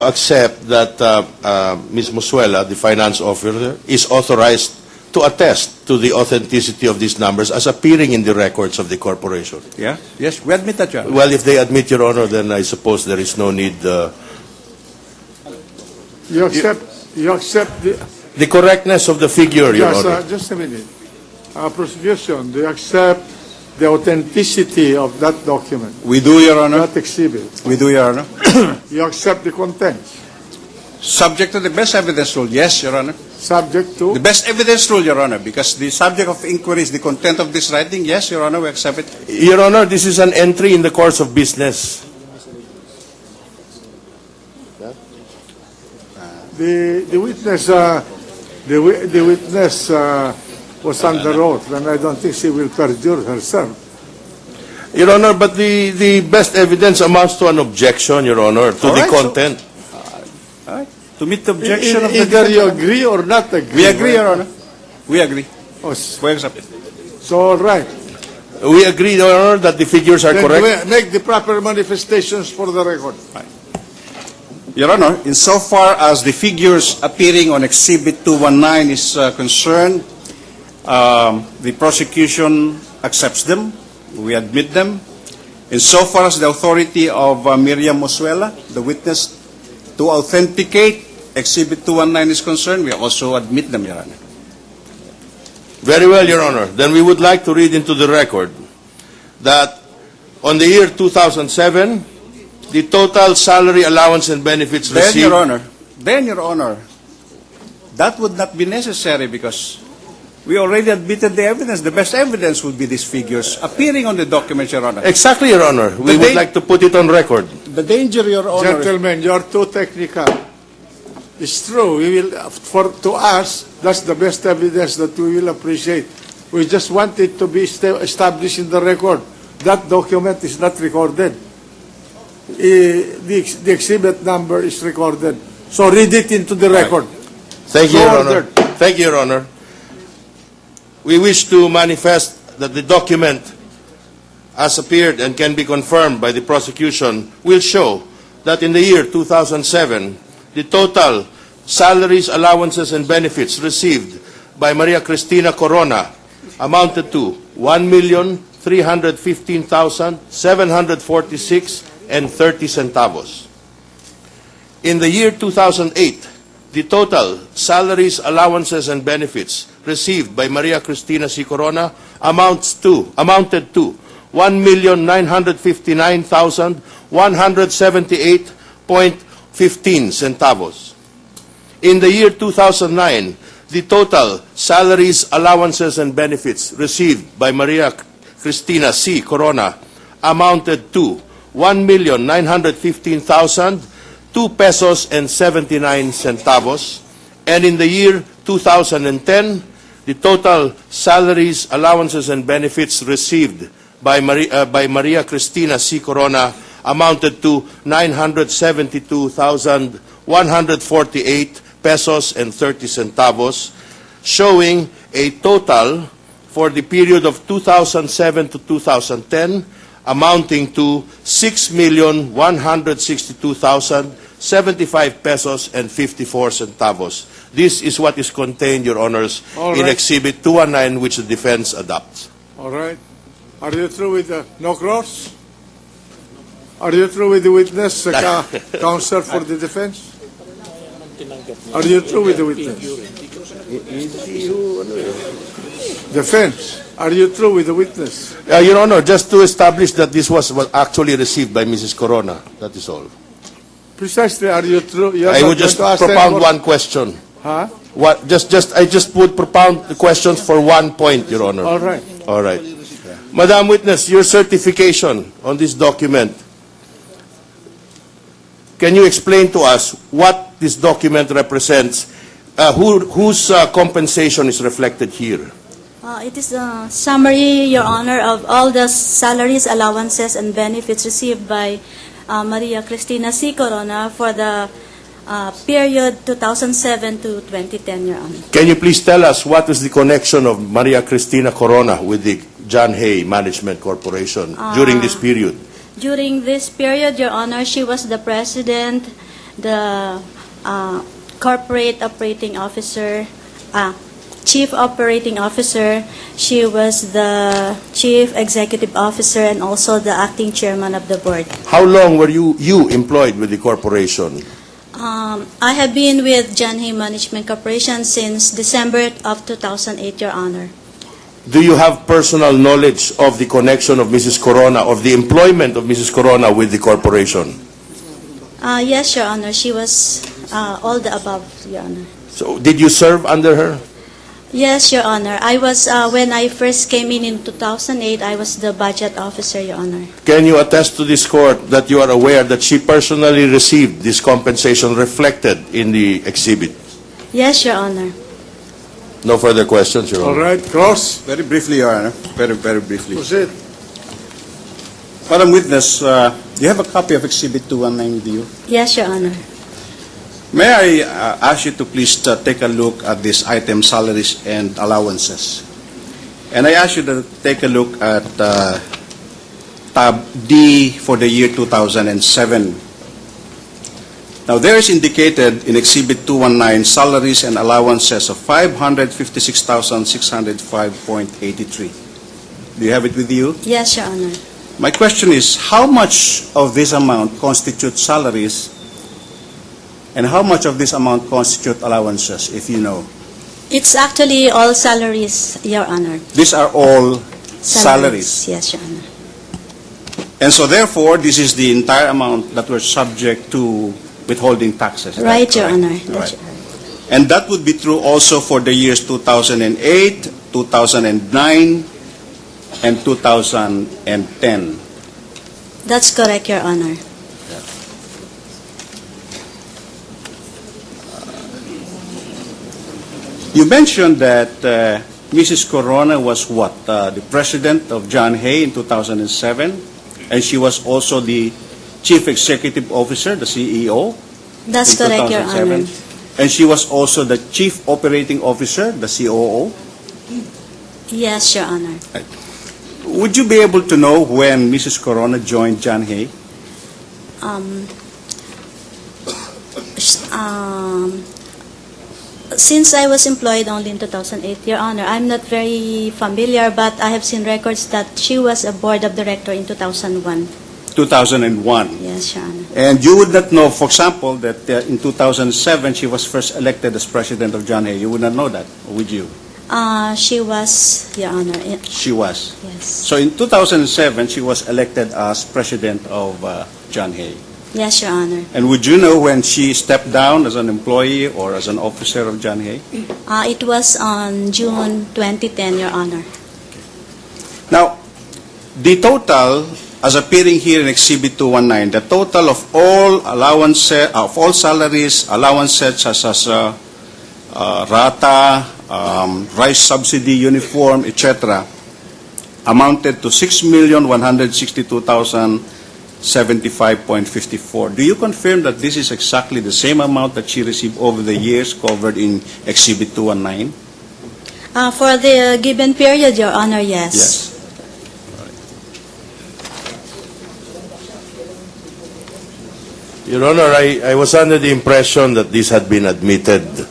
accept that Ms. Mosuela, the finance officer, is authorized to attest to the authenticity of these numbers as appearing in the records of the corporation? Yeah? Yes, we admit that, Your Honor. Well, if they admit, Your Honor, then I suppose there is no need. You accept The correctness of the figure, Your yes, Honor. just a minute. Prosecution, do you accept the authenticity of that document, We do, Your Honor. that exhibit? We do, Your Honor. You accept the contents, Subject to the best evidence rule, yes, Your Honor. subject The to? best evidence rule, Your Honor, because the subject of inquiry is the content of this writing, yes, Your Honor, we accept it. Your Honor, this is an entry in the course of business. The witness, the witness was under oath, and I don't think she will perjure herself. Your Honor, but the best evidence amounts to an objection, Your Honor, to All the right, so- content. All right. To meet the objection of the Either you defendant. agree or not agree. We agree, Your Honor. We agree. Oh, We accept it. so, all right. We agree, Your Honor, that the figures are Then correct. make the proper manifestations for the record. Your Honor, insofar as the figures appearing on Exhibit 219 is concerned, the prosecution accepts them. We admit them. Insofar as the authority of Miriam Mosuela, the witness, to authenticate Exhibit 219 is concerned, we also admit them, Your Honor. Very well, Your Honor. Then we would like to read into the record that on the year 2007, the total salary allowance and benefits Then, received... Your Honor, that would not be necessary because we already admitted the evidence. The best evidence would be these figures appearing on the document, Your Honor. Exactly, Your Honor. We But would they- like to put it on record. The danger, Your Honor, Gentlemen, you're too technical. It's true. We will, to us, that's the best evidence that we will appreciate. We just want it to be established in the record. That document is not recorded. The exhibit number is recorded. So read it into the record. Thank you, So Your Honor. ordered. Thank you, Your Honor. We wish to manifest that the document, as appeared and can be confirmed by the prosecution, will show that in the year 2007, the total salaries, allowances, and benefits received by Maria Cristina Corona amounted to 1,315,746.30. In the year 2008, the total salaries, allowances, and benefits received by Maria Cristina C. Corona amounted to 1,959,178.15 centavos. In the year 2009, the total salaries, allowances, and benefits received by Maria Cristina C. Corona amounted to 1,915,002 pesos and 79 centavos. And in the year 2010, the total salaries, allowances, and benefits received by Maria Cristina C. Corona amounted to 972,148 pesos and 30 centavos, showing a total for the period of 2007 to 2010 amounting to 6,162,075 pesos and 54 centavos. This is what is contained, Your Honors, All in right. Exhibit 219, which the defense adopts. All right. Are you through with the no cross? Are you through with the witness, counsel for the defense? Are you through with the witness? Defense, are you through with the witness? Your Honor, just to establish that this was actually received by Mrs. Corona, that is all. Precisely, are you through? You're I not would just going to ask propound anymore? one question. Huh? I just would propound the questions for one point, Your Honor. All right. All right. Madam Witness, your certification on this document, can you explain to us what this document represents? Whose compensation is reflected here? It is a summary, Your Honor, of all the salaries, allowances, and benefits received by Maria Cristina C. Corona for the period 2007 to 2010, Your Honor. Can you please tell us what is the connection of Maria Cristina Corona with the John Hay Management Corporation during this period? During this period, Your Honor, she was the president the corporate operating officer, chief operating officer. She was the chief executive officer and also the acting chairman of the board. How long were you employed with the corporation? I have been with John Hay Management Corporation since December of 2008, Your Honor. Do you have personal knowledge of the connection of Mrs. Corona, of the employment of Mrs. Corona with the corporation? Yes, Your Honor. She was all the above, Your Honor. So, did you serve under her? Yes, Your Honor. I was, when I first came in 2008, I was the budget officer, Your Honor. Can you attest to this court that you are aware that she personally received this compensation reflected in the exhibit? Yes, Your Honor. No further questions, Your All Honor. right, cross. Very briefly, Your Honor. Very briefly. Proceed. Madam Witness, do you have a copy of Exhibit 219 with you? Yes, Your Honor. May I ask you to please take a look at this item, salaries and allowances? And I ask you to take a look at tab D for the year 2007. Now, there is indicated in Exhibit 219 salaries and allowances of 556,605.83. Do you have it with you? Yes, Your Honor. My question is, how much of this amount constitutes salaries and how much of this amount constitute allowances, if you know? It's actually all salaries, Your Honor. These are all salaries. Yes, Your Honor. And so therefore, this is the entire amount that were subject to withholding taxes. Is that Right, Your correct? Honor. Right. That's right. And that would be true also for the years 2008, 2009, and 2010. That's correct, Your Honor. You mentioned that Mrs. Corona was what? The president of John Hay in 2007, and she was also the chief executive officer, the CEO. That's in correct, Your 2007. Honor. And she was also the chief operating officer, the COO. Yes, Your Honor. Would you be able to know when Mrs. Corona joined John Hay? Since I was employed only in 2008, Your Honor, I'm not very familiar, but I have seen records that she was a board of director in 2001. 2001. Yes, Your Honor. And you would not know, for example, that in 2007 she was first elected as president of John Hay. You would not know that, or would you? She was, Your Honor. She was. Yes. So in 2007, she was elected as president of John Hay. Yes, Your Honor. And would you know when she stepped down as an employee or as an officer of John Hay? It was on June 2010, Your Honor. Now, the total, as appearing here in Exhibit 219, the total of all allowances, of all salaries, allowances such as rata, rice subsidy, uniform, etc., amounted to 6,162,075.54. Do you confirm that this is exactly the same amount that she received over the years covered in Exhibit 219? For the given period, Your Honor, yes. Yes. Your Honor, I was under the impression that this had been admitted.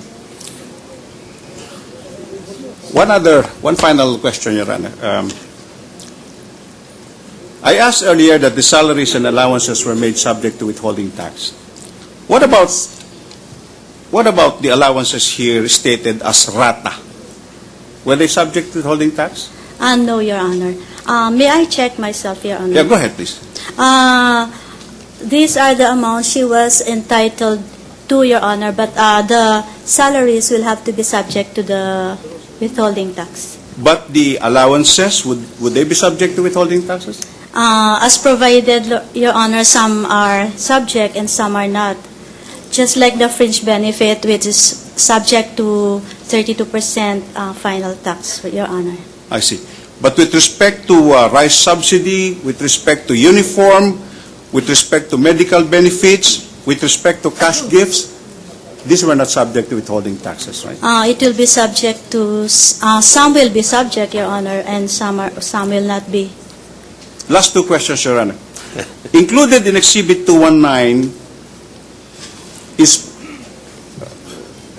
One final question, Your Honor. I asked earlier that the salaries and allowances were made subject to withholding tax. What about the allowances here stated as rata? Were they subject to withholding tax? No, Your Honor. May I check myself, Your Honor? Yeah, go ahead, please. These are the amounts she was entitled to, Your Honor, but the salaries will have to be subject to the withholding tax. But the allowances, would they be subject to withholding taxes? As provided, Your Honor, some are subject and some are not. Just like the fringe benefit, which is subject to 32% final tax, Your Honor. I see. But with respect to rice subsidy, with respect to uniform, with respect to medical benefits, with respect to cash gifts, these were not subject to withholding taxes, right? It will be subject to, some will be subject, Your Honor, and some will not be. Last two questions, Your Honor. Included in Exhibit 219 is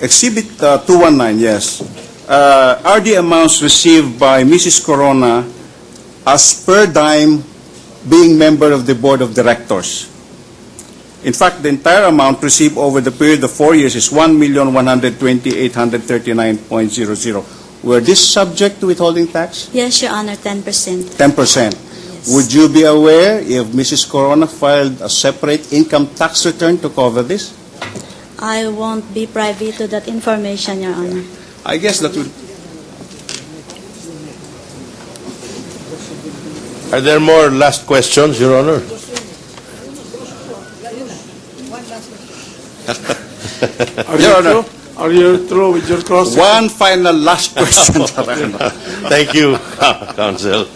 Exhibit 219, yes. Are the amounts received by Mrs. Corona as per dime being member of the board of directors? In fact, the entire amount received over the period of 4 years is 1,120,839.00. Were this subject to withholding tax? Yes, Your Honor, 10%. 10%. Would you be aware if Mrs. Corona filed a separate income tax return to cover this? I won't be privy to that information, Your Honor. I guess that would... Are there more last questions, Your Honor? Are you through with your cross? One final last question. Thank you, Counsel.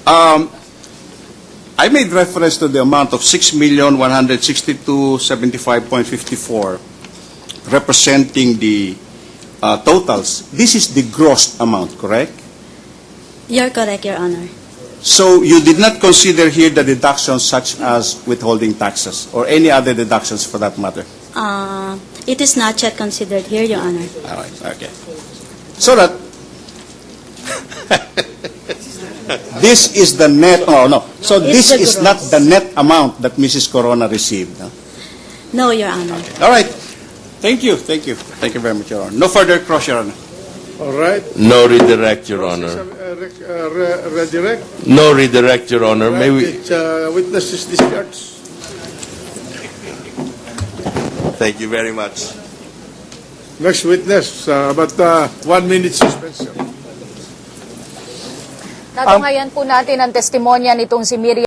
I made reference to the amount of 6,162,75.54 representing the totals. This is the gross amount, correct? You're correct, Your Honor. So you did not consider here the deductions such as withholding taxes or any other deductions for that matter? It is not yet considered here, Your Honor. All right, okay. So that this is the net, oh no, so It's this the is gross. not the net amount that Mrs. Corona received. No? No, Your Honor. All right. Thank you, thank you. Thank you very much, Your Honor. No further cross, Your Honor. All right. No redirect, Your Honor. Redirect. No redirect, Your Honor. May we? Witnesses discharged. Thank you very much. Next witness, but 1 minute suspension. Natunghayan po natin ang testimonya nitong si Miriam